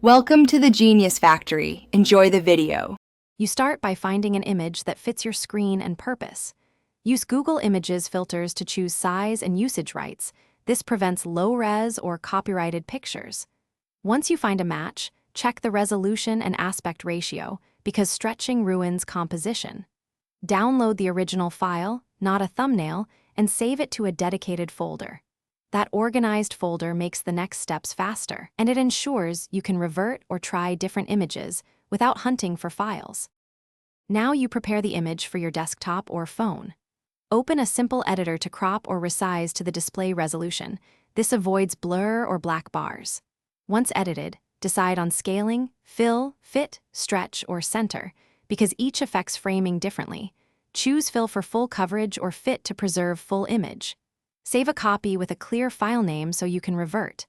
Welcome to the Genius Factory. Enjoy the video. You start by finding an image that fits your screen and purpose. Use Google Images filters to choose size and usage rights. This prevents low-res or copyrighted pictures. Once you find a match, check the resolution and aspect ratio because stretching ruins composition. Download the original file, not a thumbnail, and save it to a dedicated folder. That organized folder makes the next steps faster, and it ensures you can revert or try different images without hunting for files. Now you prepare the image for your desktop or phone. Open a simple editor to crop or resize to the display resolution. This avoids blur or black bars. Once edited, decide on scaling, fill, fit, stretch, or center, because each affects framing differently. Choose fill for full coverage or fit to preserve full image. Save a copy with a clear file name so you can revert.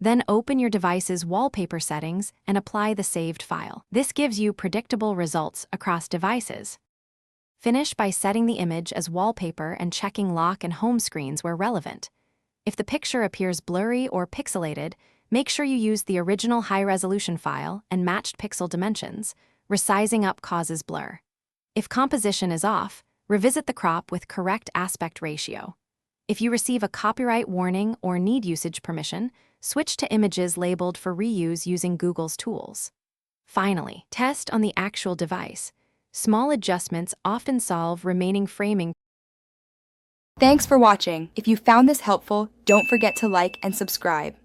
Then open your device's wallpaper settings and apply the saved file. This gives you predictable results across devices. Finish by setting the image as wallpaper and checking lock and home screens where relevant. If the picture appears blurry or pixelated, make sure you use the original high-resolution file and matched pixel dimensions. Resizing up causes blur. If composition is off, revisit the crop with correct aspect ratio. If you receive a copyright warning or need usage permission, switch to images labeled for reuse using Google's tools. Finally, test on the actual device. Small adjustments often solve remaining framing. Thanks for watching. If you found this helpful, don't forget to like and subscribe.